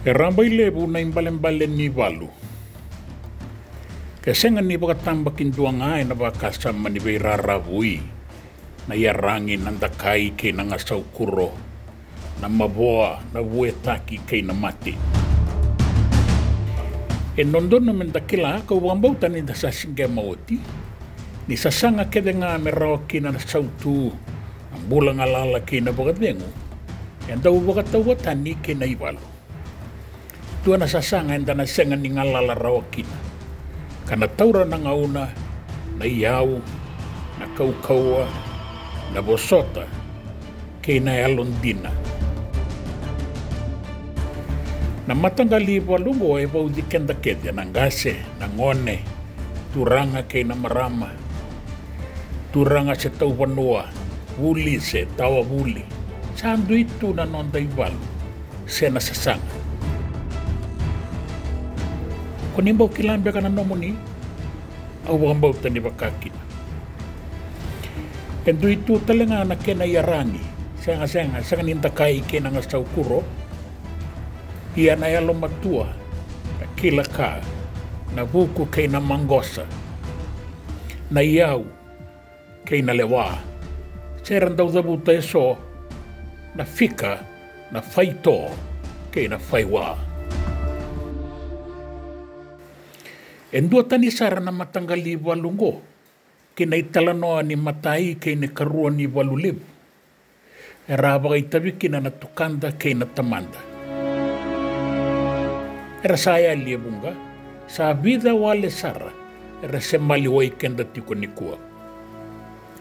E rambai lebu na imbalen ni walu. Kesenga ni bakatambakin duanga na bakasama ni beiraravui na yarangi nandakai ke na ngasaukuro na maboa na vuetaki ke na mati. E nondon na mendakila ka wambau tani da sasinga mauti ni sasanga kede nga merawa kina na sautu ang bulang alala kina bakadengu yan daw bakatawa tani kina iwalu. Tua na sasanga enda na senga ni ngalala rawa kina kana taura na ngauna na iau na kaukaua na bosota kina alondina na matangali walungo e bau di kenda kede na ngase na ngone turanga kina marama turanga se tau wanua wuli se tawa wuli sandu itu na nonda iwalu se na sasanga kunimbau kilambe kana nomoni au wambau tani bakakina endu itu talenga na kena yarangi senga nintakai kena ngasaukuro ia na yalo matua na kilaka na buku kena mangosa na iau kena lewa seran dau dabuta eso na fika na faito kena faiwa. Endua tani sara na matanggali walungo kina italanoa ni matai kina karua ni walulibu e rabaga itabi kina na tukanda kina tamanda era saya liebunga sa vida wale sara era semali wai kenda tiko nikua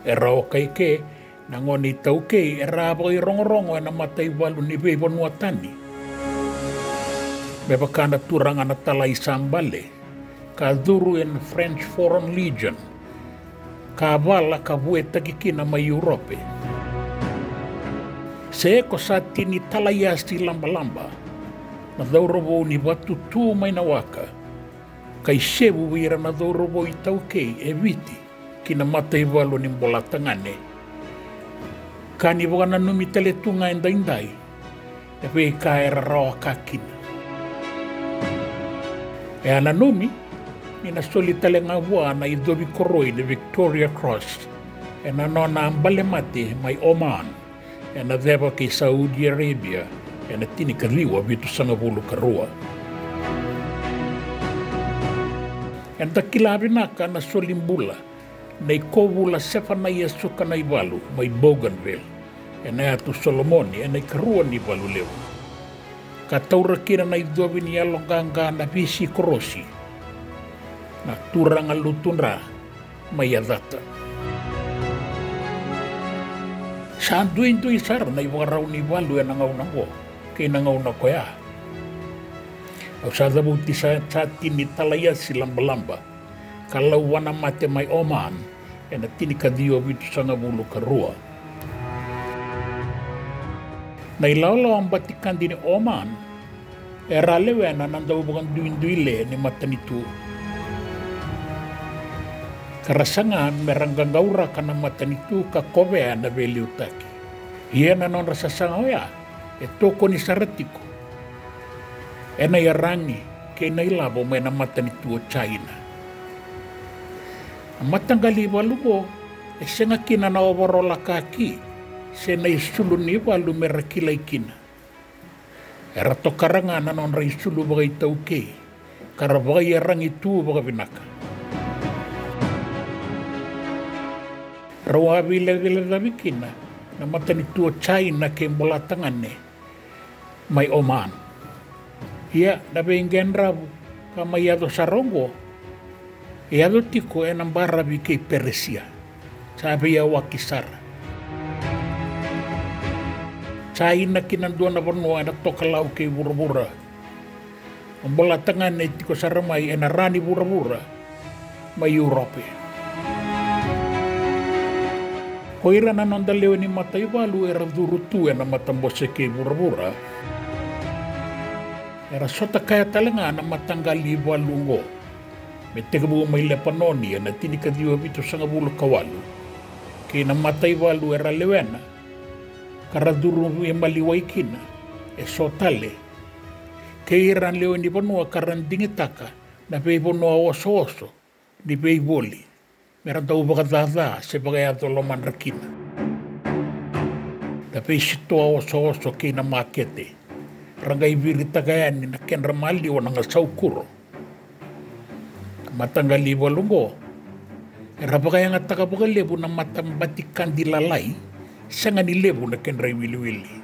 era okai ke nangoni tau ke era rabaga rongo na matai walu ni bebo nuatani bebakana turanga na talai sambale kaduru in French Foreign Legion kabala kabueta kikina ma Europe seko satini talayasti lamba na daurabo ni batu tu mai na waka kai sebu wira na daurabo itauke eviti kina matai walo ni mbolatangane kani wana numi teletunga indai epe kaera rawa kakina e ana numi ina solitale nga wa na idobi koroi de Victoria Cross e na nona ambale mati mai Oman e na deba ki Saudi Arabia e na tini kaliwa bitu sanga bulu karua e na kilabi naka na solimbula na ikobula sefa na yesuka na iwalu mai Bougainville e na atu Solomoni e na ikarua ni iwalu leo ka taura kira na idobi ni alonganga na visi korosi na turanga lutunra mayadata. Sanduin tu isar na iwarau ni walu ya nangaw nangwo kay nangaw na koya. Au sada buti sa tini talaya silang balamba kalau wana mate may Oman na tini kadiyo bitu sa ngabulu karua. Na ilawlaw ang batikan din ni Oman ralewe na nandaw bukan duin-duile ni matanitu karasanga merangganggaura kana matanitu ka kovea na veliutaki. Ia na non rasasanga oya e toko ni saratiko. E na yarangi kay na ilabo may na matanitu o China. Ang matanggali walugo e senga kina na overola kaki se na isulu ni walu merakilay kina. E rato karanga na non ra isulu bagay tauke karabagay yarangi tu baga binaka. Rawa bila-bila dabikina na matanitu o China ke mbolatangane may Oman. Ia dabe ingenrabu kama yado sarongo yado tiko enambarabi ke Persia sabi ya wakisara China kinandua na bornoa na tokalau ke burabura mbolatangane tiko saramay enarani burabura may Europe. Koira na nonda leo ni matai walu era durutu na matambose ke burabura. Era sota kaya talanga na matanggali walungo. Metekabu may lepanoni na tinikadiwa bito sa ngabulo kawalu. Kaya na matai walu era lewena. Karaduru e maliway kina. E sotale. Keiran leo ni vanua karandingitaka na pei vanua oso ni pei voli. Mera tau vakathatha se pagayado loman rakina. Na pei sitoa oso kei na makete. Rangai viritagayani na kenra mali o nanga saukuro. Matangali walungo. Era pagayanga takapagalebu na matambatikan di lalai. Sanga ni lebu na kenra wili.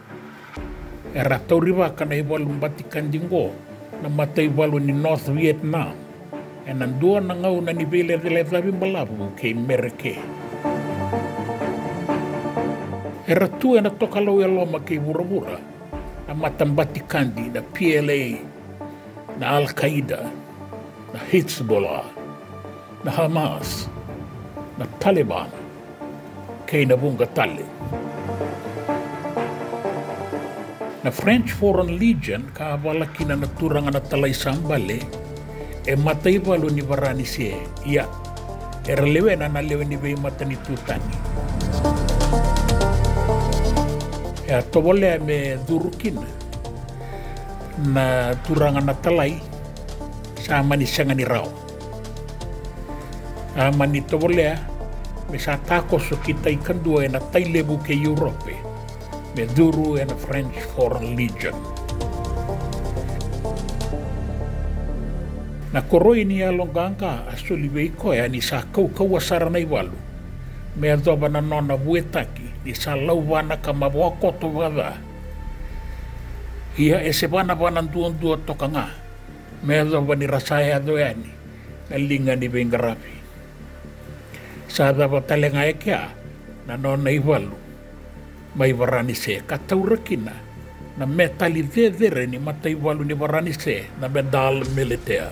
Era tauriwa kana iwalung batikan dingo na mata iwalu ni North Vietnam. E nandua na ngau na nivele de labi malabu kei mereke. Era tu na tokalau e loma kei vura na matambatikan di na PLA, na Al-Qaeda, na Hezbollah, na Hamas, na Taliban, kei na bunga tali. Na French Foreign Legion ka abalaki na naturangan na talay sambale e matay balo ni varani siya iya era lewe na nalewe ni bay mata ni tutani e atobole me durukin na turangan na talay sama ni sanga ni raw ama ni tobole me sa takos so kita ikan dua na tailebu ke Europe me duru and French Foreign Legion. Na koroi ni alonganga asuli veiko ya ni sa kau asara na iwalu. Me adoba na nona vuetaki ni sa lauwana ka mawakoto wada. Ia ese wana duon toka nga. Me adoba ni rasaya doyani na linga ni vengarapi. Sa adaba talenga ekea na nona iwalu. Mai varani se kataurakina na metali vedere ni matai walu ni varani se na medal militar.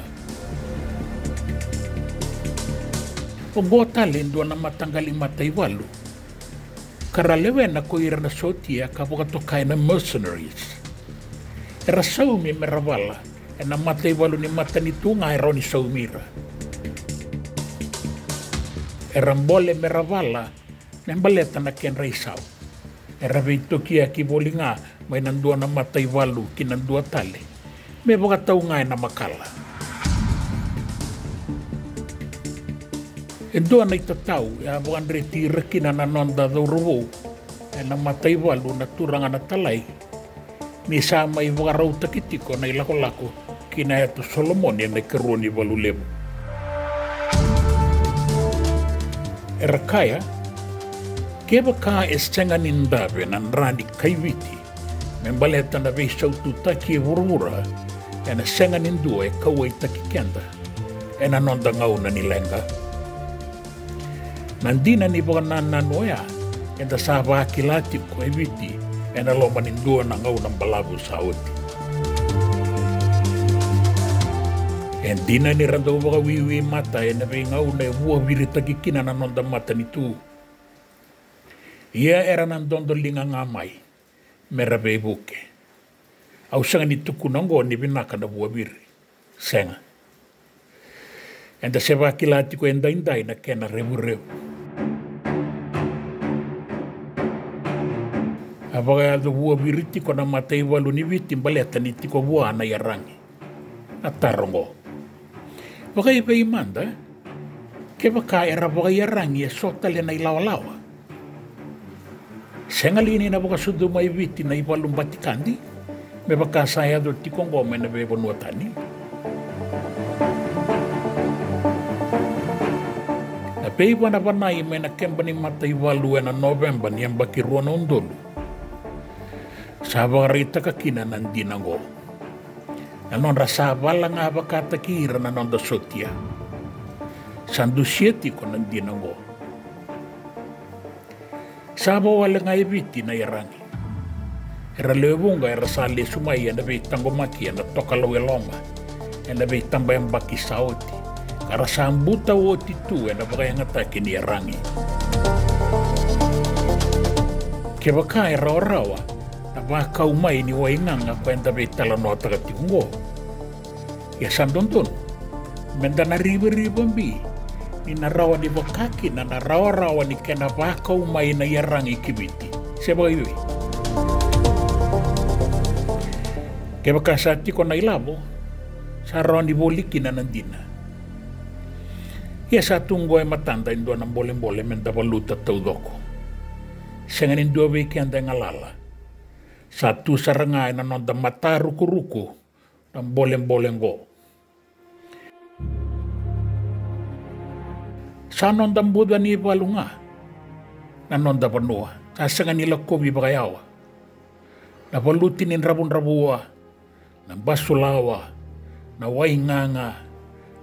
Pogota lendo na matanggali matai walu. Karalewe na koira na sotia kapokatokai na mercenaries. Era saumi meravala na matai walu ni matani tunga eroni saumira. Era mbole meravala na mbaleta na ken reisau. Era veito kia ki bolinga may nandua na matay walu kinandua tali. May mga tao nga na makala. Endua na itatao, ya bukan reti rekina na nonda dauruwo. Na matay walu na turanga na talay. Ni sama i mga raw takitiko na ilako-lako kinaya to Solomon yan na karuan ni walulebo. Era kaya, keba ka estenga nindabe nan rani kaiviti. Membaleta na vei sautu taki e vurvura. E na senga nindua e kawai taki kenda. E na nonda ngau na nilenga. Nandina ni boga nanoya. E da sava akilati ko e viti. E na loma nindua na ngau na balabu sauti. E dina ni randa uwaga wiwi mata. E na vei ngau na e vua viritaki kina na nonda mata ni tu. Ia era nandondo linga ngamai, mera buke. Au sanga ni tuku nongo ni binaka na buabiri, senga. Enda seba kilati ko indai na kena rebu. Abaga do buabiri tiko na matay walu ni viti baleta ni tiko bua na yarangi. Atarongo. Baga iba imanda, keba ka era baga yarangi e sotale na ilawa-lawa. Sengalini na buka sudu mai viti na iwalung batikandi. Me baka saya do tikongo me na bebo nuatani. Na peiwa na banai me na kemba ni mata iwalu na November ni ambaki ruana undolu. Saba rita kakina nandinango. Na non rasabala nga bakata kira na non da sotia. Sandu sieti ko nandinango. Saba wala nga ibiti na yarangi. Era lewunga era sali sumaya na bay tangomaki na tokalaw elonga. Na bay tambayang baki sa oti. Kara sambuta oti tu na bakay nga taki ni yarangi. Kebaka era orawa na baka umay ni wainganga kwenta bay talanota katikungo. Ya sandonton. Menda na riba-ribambi. Ni narawa ni bakaki na narawa-rawa ni kena baka umay na yarangi kibiti. Seba iwi. Ke baka sa tiko na ilabo, sa ron iboliki na nandina. Ia sa tunggu ay matanda indo ng bolem-bolem menda valuta taudoko. Senganin dua wiki anda ngalala. Satu sarangay na nonda mata ruku-ruku ng bolem-bolem go. Sa nonda buda ni balunga na nonda panua. Sa sengan nila kobi bakayawa. Na valutin in rabun-rabua, na basulawa, na wainganga,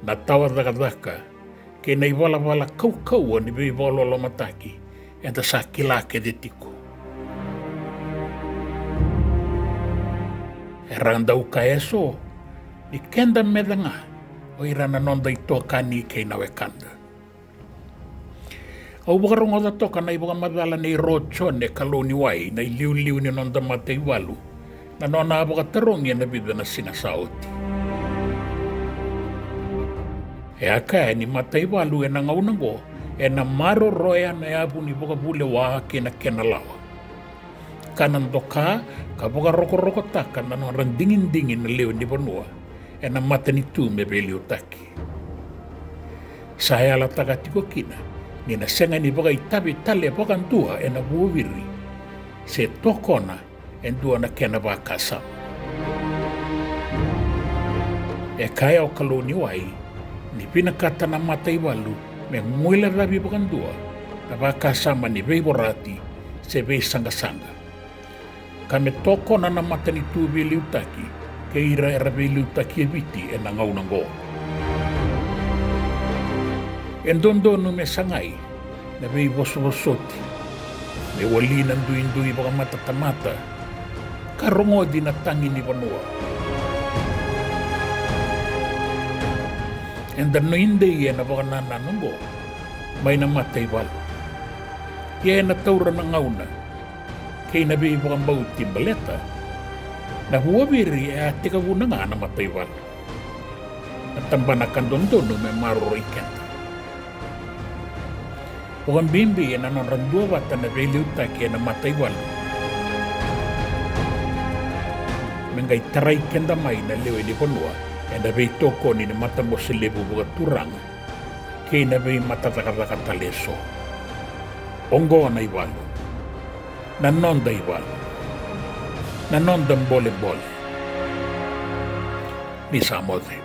na tawadaka-daka. Kaya na iwala-wala kau-kauan ni biwala mataki at sa kilake de tiko. Erang daw kaya so, ni kenda medanga o irana nonda ito kani kay nawekanda. Au bakarong o dato ka na ibang madala ni rochon ne kaloniway na iliw-liw ni nonda matay walu na nona abakatarong yan na bida na sinasauti. E aka ni matai walu e na ngaunango e na maro roya na yabu ni boka bule waha kena lawa. Kanan doka ka boka roko-roko taka na orang dingin-dingin na leo ni banua e na mata ni tu me beli utaki. Saya la taka tiko kina ni na senga ni boka itabi tale boka ntua e na buwiri se tokona e dua na kena baka sama. E kaya o kaloni wai ni pinakata na matay walu me muila rabi bakan dua na baka sama ni beiborati se bei sanga-sanga. Kame toko na mata ni tubi liutaki ke ira era bei liutaki e viti e na ngaunango. Endondo me sangai na bei boso-bosoti me walinan duin-dui baka mata-tamata karongo di na tangi ni banua. Enda no inde ia na baka nananungo, may namatay walo. Ia na taura na ngauna, kay nabi baka bauti baleta, na huwabiri e ati ka wuna nga namatay walo. At tambanakan doon may maruro ikenta. Bukang bimbi ia na nonrandua wata na beliuta kaya namatay walo. Mengay taray kenda may na lewe di ponua, e na bei toko ni na mata mo silibu buka turang kay na bei matatakataka taleso. Ongo na iwalo. Nanonda iwalo. Nanonda bole-bole. Ni Samote.